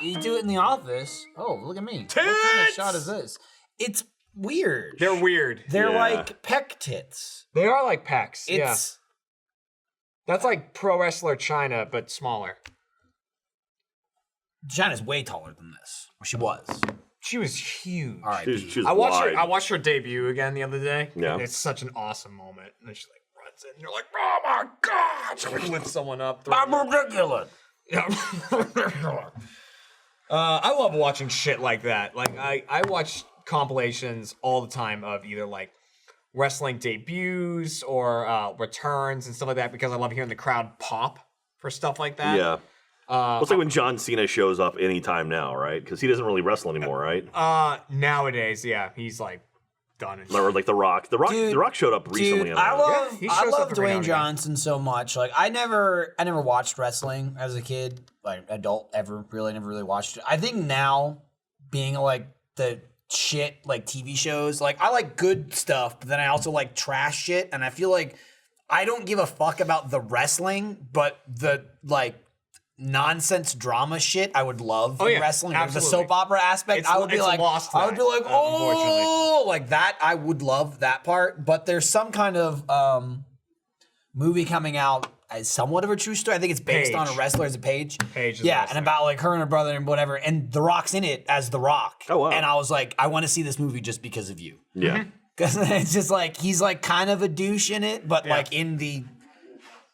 You do it in the office. Oh, look at me. What kind of Tits! shot is this? It's weird. They're weird. They're Yeah. like peck tits. They are like pecs. Yeah. It's That's like pro wrestler China, but smaller. China's way taller than this. Or she was. She was huge. All right. She was I watched wide. her. I watched her debut again the other day. Yeah. And it's such an awesome moment. And then she like runs in, and you're like, oh my god! She like lifts someone up. I'm ridiculous. Yeah. I love watching shit like that. Like I watch compilations all the time of either like wrestling debuts or returns and stuff like that because I love hearing the crowd pop for stuff like that. Yeah. Well, it's like when John Cena shows up anytime now, right? Because he doesn't really wrestle anymore, right? Nowadays, yeah, he's like done. And Or like The Rock. The Rock showed up recently. Dude, on I that. love Yeah, he I shows love up every now Dwayne and again. Johnson so much. Like I never watched wrestling as a kid, like adult ever really never really watched it. I think now being like the shit like TV shows, like I like good stuff, but then I also like trash shit, and I feel like I don't give a fuck about the wrestling, but the like nonsense drama shit I would love in yeah, wrestling. Like, the absolutely. soap opera aspect, It's- I would be it's like, lost I would be that, like, unfortunately. oh, like that. I would love that part. But there's some kind of movie coming out as somewhat of a true story. I think it's based on a Paige. wrestler as a Paige. Paige is yeah, wrestling. and about like her and her brother and whatever. And The Rock's in it as The Rock. Oh, wow. And I was like, I want to see this movie just because of you. Yeah. Because it's just like he's like kind of a douche in it, but like in the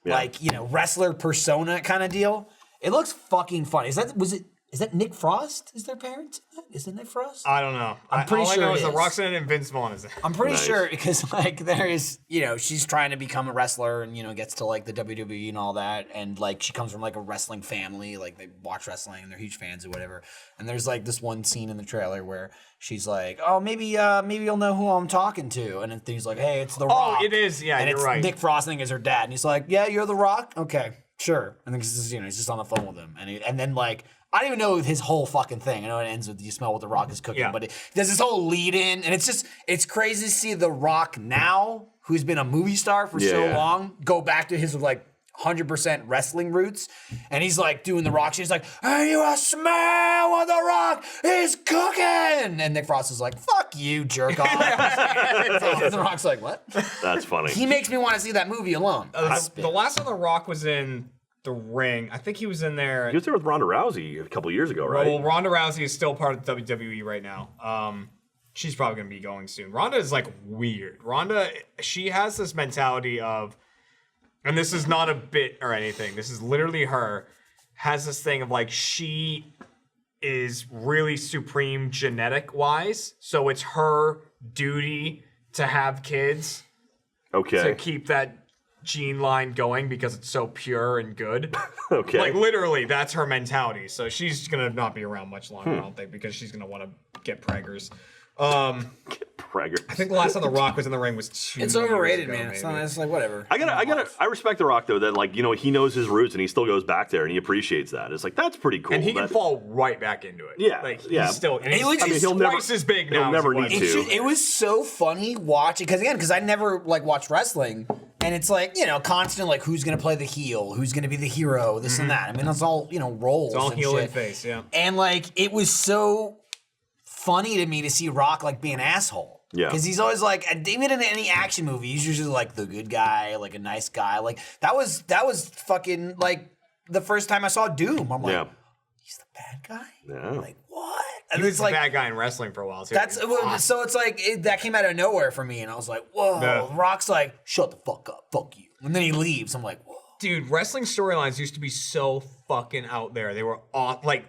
like wrestler persona kind of deal. It looks fucking funny. Is that Nick Frost? Is their parent? Is it Nick Frost? I don't know. I'm pretty all sure I know it is The is. Rock's in it and Vince Vaughn is in it. I'm pretty Nice. sure because like there is, she's trying to become a wrestler and gets to like the WWE and all that, and like she comes from like a wrestling family, like they watch wrestling and they're huge fans or whatever. And there's like this one scene in the trailer where she's like, "Oh, maybe you'll know who I'm talking to," and then he's like, "Hey, it's The Rock." it is. Yeah, and you're it's right. Nick Frost, I think, is her dad, and he's like, "Yeah, you're The Rock, okay, sure." And then he's just, he's just on the phone with him, and then like. I don't even know his whole fucking thing. I know it ends with you smell what The Rock is cooking, Yeah. but there's this whole lead in, and it's crazy to see The Rock now, who's been a movie star for so Yeah. long, go back to his like 100% wrestling roots, and he's like doing the Rock shit. He's like, "Hey, you smell what The Rock is cooking?" And Nick Frost is like, "Fuck you, jerk off." So The Rock's like, "What?" That's funny. He makes me want to see that movie alone. The last time The Rock was in the ring, I think he was in there. He was there with Ronda Rousey a couple years ago, right? Well, Ronda Rousey is still part of WWE right now. She's probably going to be going soon. Ronda is like weird. Ronda, she has this mentality of, and this is not a bit or anything, this is literally her, has this thing of like she is really supreme genetic wise. So it's her duty to have kids Okay. to keep that gene line going because it's so pure and good. Okay. Like literally, that's her mentality. So she's gonna not be around much longer, I don't think, because she's gonna want to get preggers. Prager. I think the last time The Rock was in the ring was 2 It's years overrated, ago, man. It's, maybe. not, it's like whatever. I respect The Rock though that like he knows his roots and he still goes back there and he appreciates that. It's like that's pretty cool. And he can That- fall right back into it. Yeah, like yeah. he's still. And It he's, was I mean, just he'll never- twice as big he'll now. never as he need was. to. It was so funny watching because I never like watched wrestling, and it's like constant like who's gonna play the heel, who's gonna be the hero, this and that. I mean, that's all roles. It's all and heel shit. and face, yeah. And like it was so funny to me to see Rock like be an asshole. Yeah. Because he's always like, even in any action movie, he's usually like the good guy, like a nice guy. Like that was fucking like the first time I saw Doom. I'm like, Yeah. he's the bad guy. Yeah. Like what? And He was it's the like bad guy in wrestling for a while too. that's so it's like that came out of nowhere for me, and I was like, whoa. Yeah. Rock's like, shut the fuck up, fuck you, and then he leaves. I'm like, whoa. Dude, wrestling storylines used to be so fucking out there. They were off. Like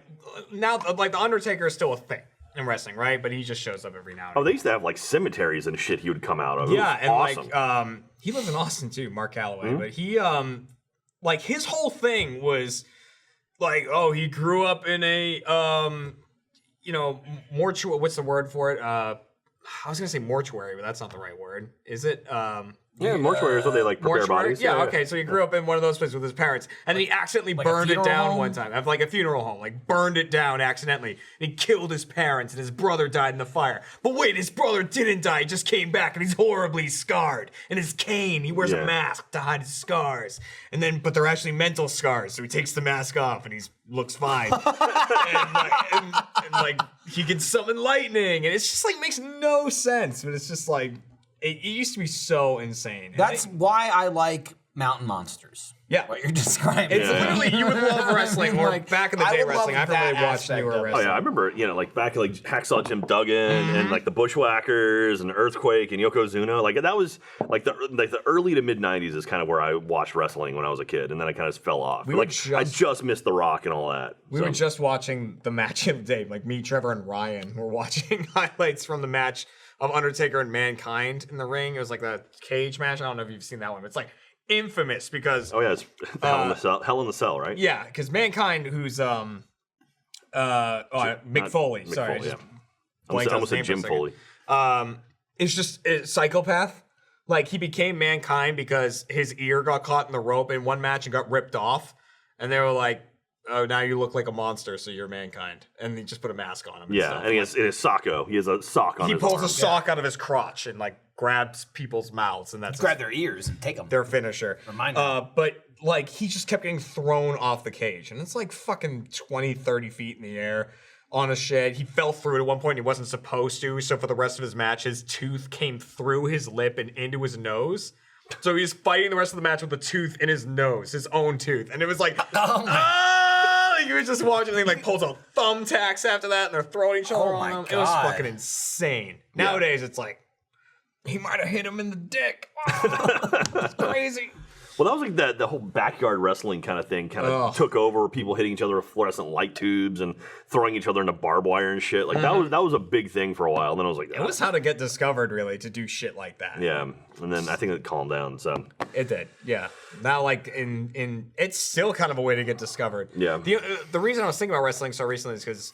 now, like the Undertaker is still a thing in wrestling, right? But he just shows up every now and Oh, then. they used to have like cemeteries and shit he would come out of. It Yeah, was and awesome. like he lives in Austin too, Mark Calloway. Mm-hmm. But he like his whole thing was like, oh, he grew up in a mortuary. What's the word for it? I was gonna say mortuary, but that's not the right word. Is it? Yeah, mortuary is what they like prepare Mortuary? bodies. Yeah, okay. So he grew up in one of those places with his parents, and then he accidentally like a burned it funeral down home? one time. Like a funeral home, like burned it down accidentally. And he killed his parents, and his brother died in the fire. But wait, his brother didn't die. He just came back, and he's horribly scarred. And his cane, he wears a Yeah. mask to hide his scars. And then, but they're actually mental scars, so he takes the mask off, and he looks fine. and like he can summon lightning, and it's just like makes no sense. But it's just like it used to be so insane. And That's why I like Mountain Monsters. Yeah. What you're describing. It's literally you would love wrestling, or Like, back in the I day would wrestling. I love haven't really that watched aspect newer of it. wrestling. Oh yeah, I remember, like back like Hacksaw Jim Duggan and like the Bushwhackers and Earthquake and Yokozuna. Like that was like the early to mid '90s is kind of where I watched wrestling when I was a kid, and then I kind of fell off. We But, were like I just- just missed The Rock and all that. We were just watching the match of the day. Like me, Trevor, and Ryan were watching highlights from the match of Undertaker and Mankind in the ring. It was like the cage match. I don't know if you've seen that one, but it's like infamous because Oh yeah, it's Hell in the Cell, right? yeah, because Mankind, who's Mick Foley. Mick Sorry, I Foley, just yeah. blanked I on his almost said name for a Jim second. Foley. Is just a psychopath. Like he became Mankind because his ear got caught in the rope in one match and got ripped off, and they were like, "Oh, now you look like a monster, so you're Mankind." And he just put a mask on him. Yeah, stuff. and he has Socko. He has a sock on He his pulls arm. a sock out of his crotch and like grabs people's mouths, and that's Grab their ears and take them. their finisher. Remind them. But like he just kept getting thrown off the cage, and it's like fucking 20, 30 feet in the air on a shed. He fell through it at one point. He wasn't supposed to, so for the rest of his match, his tooth came through his lip and into his nose. So he was fighting the rest of the match with the tooth in his nose, his own tooth, and it was like, you were just watching, and he like pulls out thumbtacks after that, and they're throwing each other Oh on my him. It was God. fucking insane. Nowadays, it's like he might have hit him in the dick. It's crazy. Well, that was like the whole backyard wrestling kind of thing kind of took over. People hitting each other with fluorescent light tubes and throwing each other into barbed wire and shit. Like that was a big thing for a while. And then I was like, It was how to get discovered, really, to do shit like that. yeah. And then I think it calmed down. So It did, yeah. Now, like in it's still kind of a way to get discovered. Yeah. The reason I was thinking about wrestling so recently is because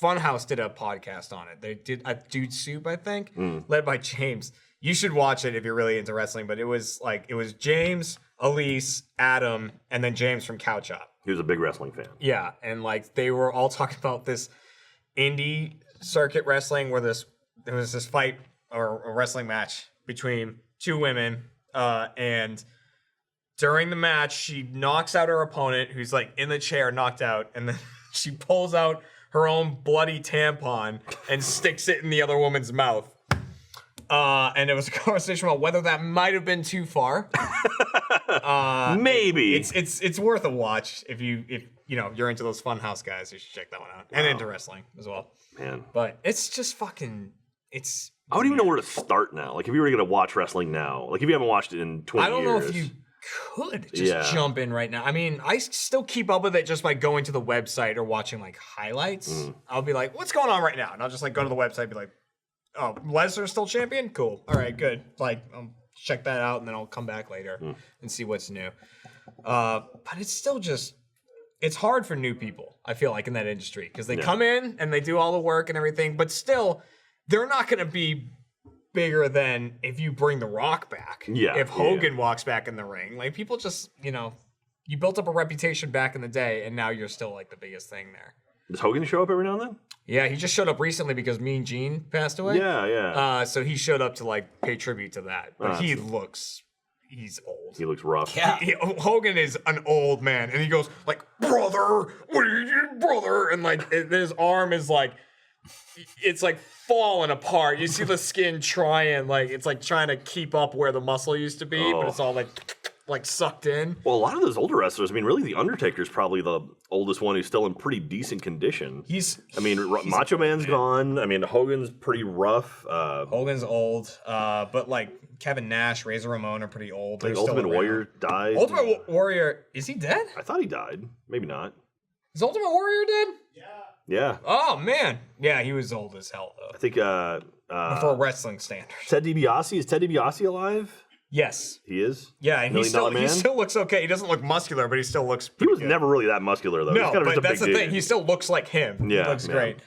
Funhouse did a podcast on it. They did a Dude Soup, I think, led by James. You should watch it if you're really into wrestling. But it was James, Elise, Adam, and then James from Couch Up. he was a big wrestling fan. Yeah, and like they were all talking about this indie circuit wrestling where there was this fight or a wrestling match between two women, and during the match she knocks out her opponent who's like in the chair knocked out, and then she pulls out her own bloody tampon and sticks it in the other woman's mouth. And it was a conversation about whether that might have been too far. Maybe. It's worth a watch if you're into those Funhouse guys. You should check that one out, and into wrestling as well. Man. But it's just fucking. It's. I don't even know where to start now. Like if you were going to watch wrestling now, like if you haven't watched it in 20 I don't years. know if you could just jump in right now. I mean, I still keep up with it just by going to the website or watching like highlights. I'll be like, "What's going on right now?" And I'll just like go to the website, and be like, "Oh, Lesnar's still champion? Cool. All right, good." Like, I'll check that out, and then I'll come back later and see what's new. But it's still just. It's hard for new people, I feel like, in that industry because they come in and they do all the work and everything, but still, they're not going to be bigger than if you bring The Rock back. Yeah, If Hogan walks back in the ring. Like, people just, you built up a reputation back in the day, and now you're still, like, the biggest thing there. Does Hogan show up every now and then? Yeah, he just showed up recently because Mean Gene passed away. Yeah. So he showed up to, like, pay tribute to that. But he looks... He's old. He looks rough. Yeah. Hogan is an old man, and he goes like, "Brother, what are you doing, brother?" And like his arm is like, it's like falling apart. You see the skin trying, like it's like trying to keep up where the muscle used to be, but it's all like sucked in. Well, a lot of those older wrestlers, I mean, really, The Undertaker's probably the oldest one who's still in pretty decent condition. Macho Man's gone. I mean, Hogan's pretty rough. Hogan's old, but like Kevin Nash, Razor Ramon are pretty old. I They're think still Ultimate around. Warrior died. Ultimate Warrior, is he dead? I thought he died. Maybe not. Is Ultimate Warrior dead? Yeah. Oh man, yeah, he was old as hell though. I think For wrestling standards. Ted DiBiase. Is Ted DiBiase alive? Yes. He is? Yeah, and $1 Million he Man? still looks okay. He doesn't look muscular, but he still looks He pretty was good. never really that muscular, though. No, He's kind of but just a that's the big thing. dude. He still looks like him. Yeah, He looks yeah. great.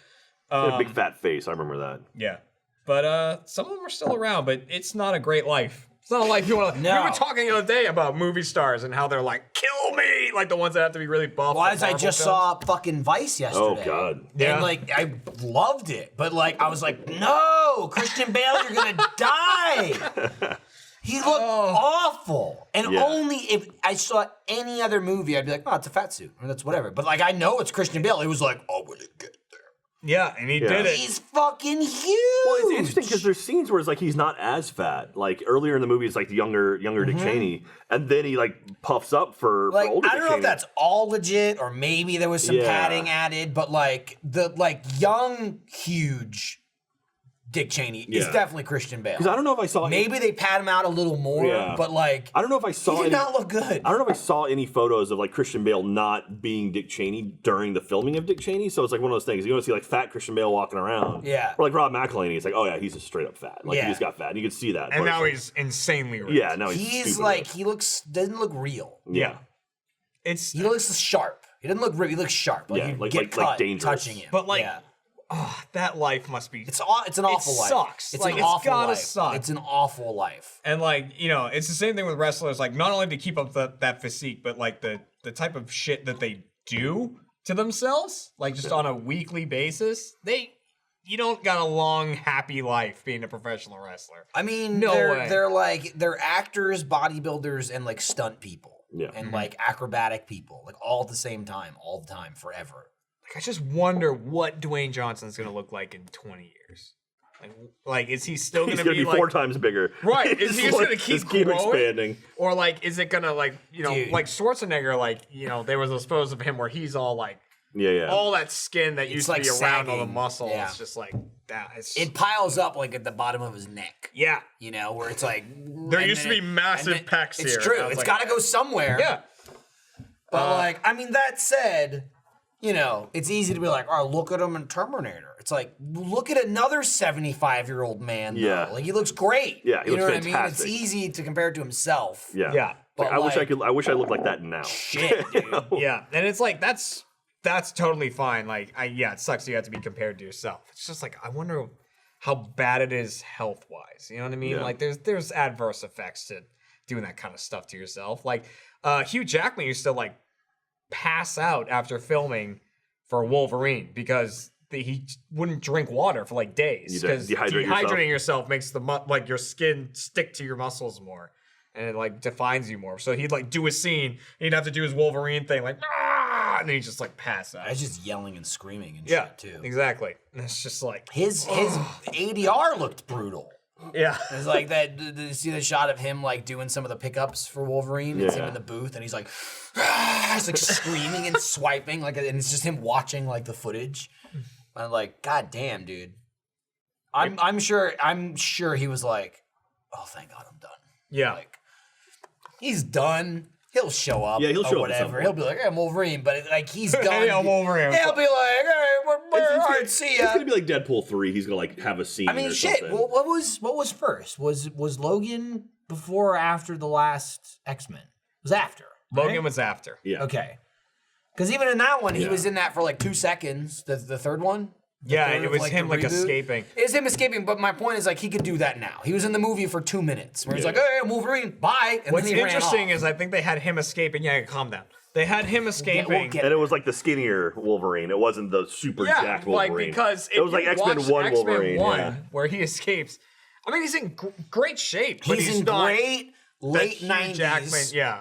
He had a big fat face. I remember that. Yeah. But some of them are still around, but it's not a great life. It's not like you want to. No. We were talking the other day about movie stars and how they're like, kill me, like the ones that have to be really buff. Well, for as I Marvel just films. saw fucking Vice yesterday. Oh God. Yeah. And like I loved it, but like I was like, no, Christian Bale, you're gonna die. He looked awful. And Yeah. only if I saw any other movie, I'd be like, oh, it's a fat suit. Or that's whatever. But like I know it's Christian Bale. It was like, oh, when it get there. Yeah, and he Yeah. did it. He's fucking huge. Well, it's interesting because there's scenes where it's like he's not as fat. Like earlier in the movie, it's like the younger Dick Cheney, and then he like puffs up for Like, older I don't Dick know Cheney. if that's all legit or maybe there was some Yeah. padding added, but like the young, huge Dick Cheney is Yeah. definitely Christian Bale. Because I don't know if I saw Maybe they pat him out a little more, Yeah. but like I don't know if I he saw did any. not look good. I don't know if I saw any photos of like Christian Bale not being Dick Cheney during the filming of Dick Cheney. So it's like one of those things. You want to see like fat Christian Bale walking around. Yeah. Or like Rob McElhenney. It's like, oh yeah, he's just straight up fat. Like Yeah. he just got fat. And you can see that. And But now it's he's insanely rich. like, yeah, now he's He's stupid like rich. he doesn't look real. Yeah. It's He looks sharp. He doesn't look real. He looks sharp. Like Yeah, you like- get like cut dangerous. touching him. But, like, yeah. that life must be. It's an awful life. sucks. It's Like, an it's awful gotta life. suck. It's an awful life. And like, it's the same thing with wrestlers. Like, not only to keep up that physique, but like the type of shit that they do to themselves, like just on a weekly basis. You don't got a long, happy life being a professional wrestler. I mean, No they're way. they're actors, bodybuilders, and like stunt people. Yeah. And like acrobatic people, like all at the same time, all the time, forever. Like, I just wonder what Dwayne Johnson's gonna look like in 20 years. Like, is he still He's gonna be be like 4 times bigger. Right. Is he just gonna keep Just keep growing? expanding. Or like, is it gonna like, Dude. like Schwarzenegger? Like, there was those photos of him where he's all like, Yeah, yeah. all that skin that used like to be around all the sagging. muscle. Yeah. It's just like that. It's, It piles up like at the bottom of his neck. yeah. You know, where it's like There and used to then be massive and then- pecs It's here. true. And I was It's like, got to go somewhere. Yeah. But like, I mean, that said, it's easy to be like, oh, look at him in Terminator. It's like, look at another 75-year-old man. Though. Yeah. Like he looks great. Yeah, he you looks know what I mean? fantastic. It's easy to compare it to himself. Yeah. Yeah. But I wish I like- could. I wish I looked like that now. Shit, dude. Yeah. And it's like, that's totally fine. Like, it sucks you have to be compared to yourself. It's just like, I wonder how bad it is health-wise. You know what I mean? Yeah. Like, there's adverse effects to doing that kind of stuff to yourself. Like, Hugh Jackman used to like pass out after filming for Wolverine because he wouldn't drink water for like days You because dehydrate dehydrating yourself makes like your skin stick to your muscles more and it like defines you more. So he'd like do a scene, and he'd have to do his Wolverine thing like and then he'd just like pass out. I was just yelling and screaming and Yeah, shit too. exactly. And it's just like His ADR looked brutal. yeah. It's like that. Did you see the shot of him like doing some of the pickups for Wolverine? It's him Yeah. in the booth, and he's like, he's like screaming and swiping, like, and it's just him watching like the footage. And I'm like, God damn, dude. I'm sure he was like, oh, thank God, I'm done. Yeah. Like, he's done. He'll show up. Yeah, he'll or show up at some whatever. He'll be like, hey, I'm Wolverine, but like he's done. Hey, I'm Wolverine. He'll be like, hey, we're all right, see It's ya. gonna be like Deadpool 3. He's gonna like have a scene. I mean, or shit. something. What was first? Was Logan before or after the last X-Men? It was after. Logan right? was after. Yeah. Okay. Because even in that one, he Yeah. was in that for like 2 seconds. The third one. The Yeah, third it of, was the him like reboot. escaping. It's him escaping, but my point is like he could do that now. He was in the movie for 2 minutes where he's Yeah. like, "Hey, I'm Wolverine, bye." And What's then he ran interesting off. is I think they had him escaping. Yeah, calm down. They had him escaping. get- And it was like the skinnier Wolverine. It wasn't the super Yeah, jacked like Wolverine. because it was like X-Men 1 Wolverine. 1, Yeah. where he escapes. I mean, he's in great shape, but he's in not great that late Hugh 90s Jackman, yeah.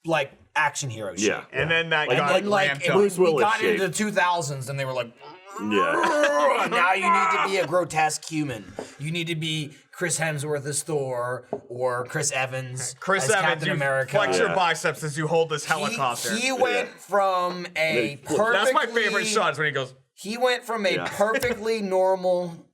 like action hero shit. Yeah. And then that Like- got And then like ramped it up. was, we Willis got shape. into the 2000s and they were like, Yeah. now you need to be a grotesque human. You need to be Chris Hemsworth as Thor or Chris Evans Chris as Evans, Captain you America. flex your Yeah. biceps as you hold this helicopter. He went from a That's perfectly... That's my favorite shot is when he goes, He went from a Yeah. perfectly normal,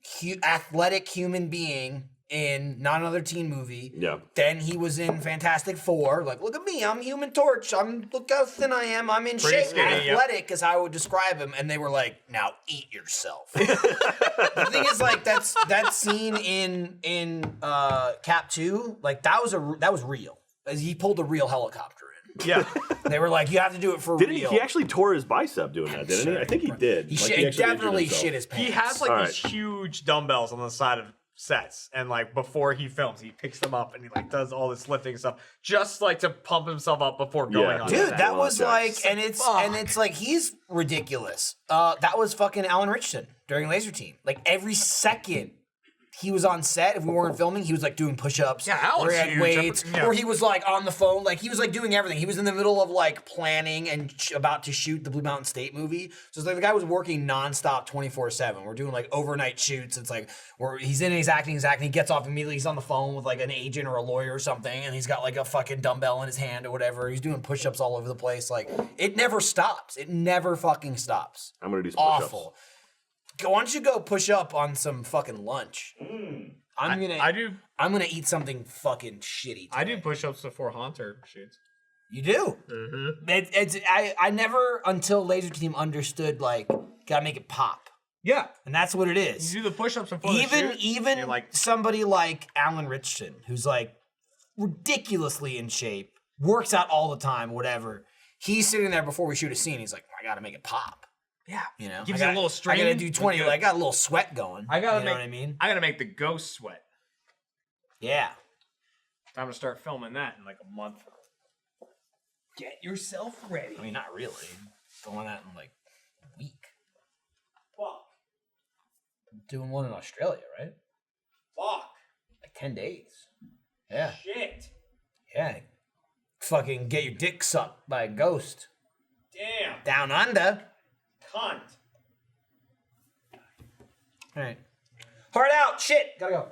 athletic human being in not another teen movie. Yeah. Then he was in Fantastic Four. Like, look at me, I'm Human Torch. Look how thin I am. I'm in Pretty shape. skinny, yep. Athletic is how I would describe him. And they were like, now eat yourself. The thing is, like, that scene in Cap 2, like that was real. As he pulled a real helicopter in. yeah. They were like, you have to do it for Didn't he? real. He actually tore his bicep doing that, didn't he? I think he did. He Like, he actually injured definitely himself. shit his pants. He has like All these huge dumbbells on the side of sets, and like before he films, he picks them up and he like does all this lifting stuff just like to pump himself up before going on. Dude, set. that was Well, like, and it's like he's ridiculous. That was fucking Alan Richardson during Laser Team. Like every second he was on set, if we weren't filming, he was like doing push-ups. Yeah, Alan's or he had huge. weights, Yeah. or he was like on the phone. Like he was like doing everything. He was in the middle of like planning and about to shoot the Blue Mountain State movie. So it's like the guy was working nonstop 24/7. We're doing like overnight shoots. It's like where he's in, he's acting, he gets off immediately. He's on the phone with like an agent or a lawyer or something, and he's got like a fucking dumbbell in his hand or whatever. He's doing push-ups all over the place. Like it never stops. It never fucking stops. I'm gonna do some push-ups. Awful. Why don't you go push up on some fucking lunch? I'm gonna eat something fucking shitty. I do today. push-ups before Haunter shoots. You do. I never until Laser Team understood like gotta make it pop, Yeah, and that's what it is. you do the push-ups before the shoot. Even you're like, somebody like Alan Richardson, who's like ridiculously in shape, works out all the time, whatever. He's sitting there before we shoot a scene. He's like, I gotta make it pop. yeah, You know, gives I you a gotta- little strain. I gotta do 20. Like, I got a little sweat going. I gotta you know make. what I mean? I gotta make the ghost sweat. Yeah. Time to start filming that in like a month. Get yourself ready. I mean, not really. Going out in like a week. Fuck. Doing one in Australia, right? Fuck. Like 10 days. Yeah. Shit. Yeah. Fucking get your dick sucked by a ghost. Damn. Down under. Cunt. All right. Hard out. Shit. Gotta go.